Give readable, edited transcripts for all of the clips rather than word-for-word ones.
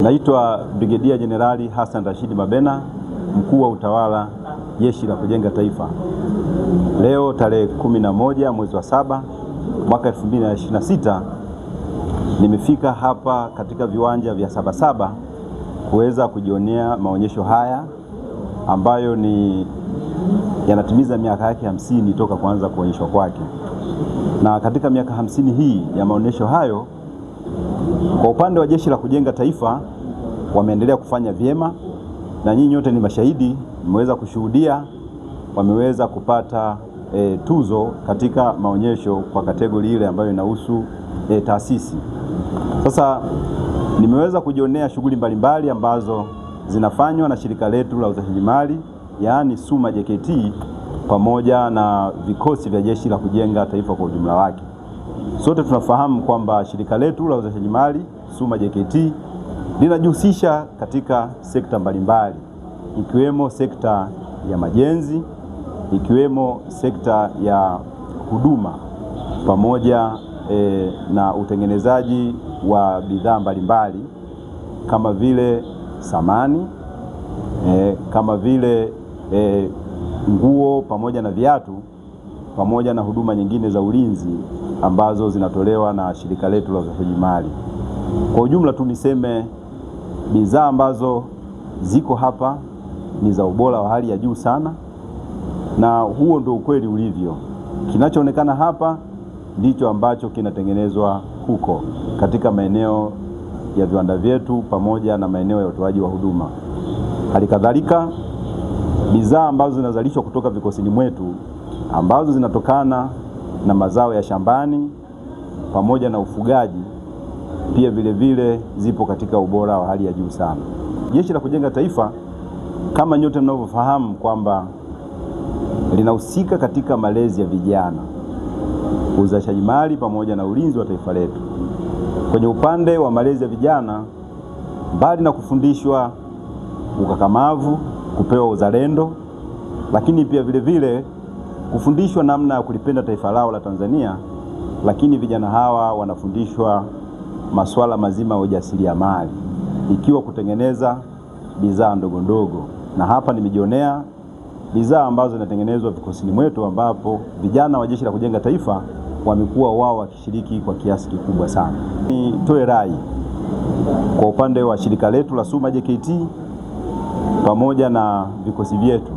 Naitwa Brigedia Jenerali Hassan Rashid Mabena, mkuu wa utawala Jeshi la Kujenga Taifa. Leo tarehe 11 mwezi wa 7 mwaka 2026 nimefika hapa katika viwanja vya Sabasaba kuweza kujionea maonyesho haya ambayo yanatimiza miaka yake 50 toka kuanza kuonyeshwa kwake. Na katika miaka 50 hii ya maonyesho hayo, kwa upande wa Jeshi la Kujenga Taifa wameendelea kufanya vyema, na nyinyi nyote ni mashahidi, mmeweza kushuhudia wameweza kupata tuzo katika maonyesho kwa kategori ile ambayo inahusu taasisi. Sasa nimeweza kujionea shughuli mbalimbali ambazo zinafanywa na shirika letu la uzalishaji mali, yaani SUMA JKT, pamoja na vikosi vya Jeshi la Kujenga Taifa kwa ujumla wake. Sote tunafahamu kwamba shirika letu la uzalishaji mali SUMA JKT linajihusisha katika sekta mbalimbali, ikiwemo sekta ya majenzi, ikiwemo sekta ya huduma, pamoja na utengenezaji wa bidhaa mbalimbali kama vile samani, kama vile nguo pamoja na viatu, pamoja na huduma nyingine za ulinzi ambazo zinatolewa na shirika letu la uzalishaji mali. Kwa ujumla tu niseme bidhaa ambazo ziko hapa ni za ubora wa hali ya juu sana, na huo ndio ukweli ulivyo. Kinachoonekana hapa ndicho ambacho kinatengenezwa huko katika maeneo ya viwanda vyetu pamoja na maeneo ya utoaji wa huduma. Halikadhalika bidhaa ambazo zinazalishwa kutoka vikosini mwetu ambazo zinatokana na mazao ya shambani pamoja na ufugaji pia vile vile zipo katika ubora wa hali ya juu sana. Jeshi la Kujenga Taifa, kama nyote mnavyofahamu, kwamba linahusika katika malezi ya vijana, uzalishaji mali pamoja na ulinzi wa taifa letu. Kwenye upande wa malezi ya vijana, mbali na kufundishwa ukakamavu, kupewa uzalendo, lakini pia vile vile kufundishwa namna ya kulipenda taifa lao la Tanzania, lakini vijana hawa wanafundishwa masuala mazima ya ujasiriamali, ikiwa kutengeneza bidhaa ndogo ndogo. Na hapa nimejionea bidhaa ambazo zinatengenezwa vikosini mwetu, ambapo vijana wa Jeshi la Kujenga Taifa wamekuwa wao wakishiriki kwa kiasi kikubwa sana. Nitoe rai kwa upande wa shirika letu la SUMA JKT pamoja na vikosi vyetu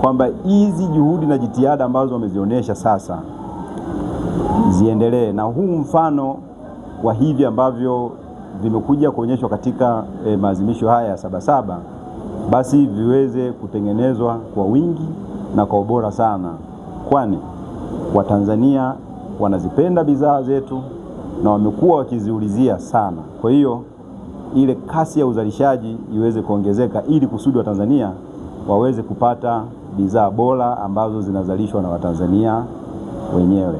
kwamba hizi juhudi na jitihada ambazo wamezionyesha sasa ziendelee, na huu mfano wa hivi ambavyo vimekuja kuonyeshwa katika maadhimisho haya ya Sabasaba basi viweze kutengenezwa kwa wingi na kwa ubora sana, kwani Watanzania wanazipenda bidhaa zetu na wamekuwa wakiziulizia sana. Kwa hiyo ile kasi ya uzalishaji iweze kuongezeka ili kusudi Watanzania waweze kupata bidhaa bora ambazo zinazalishwa na Watanzania wenyewe.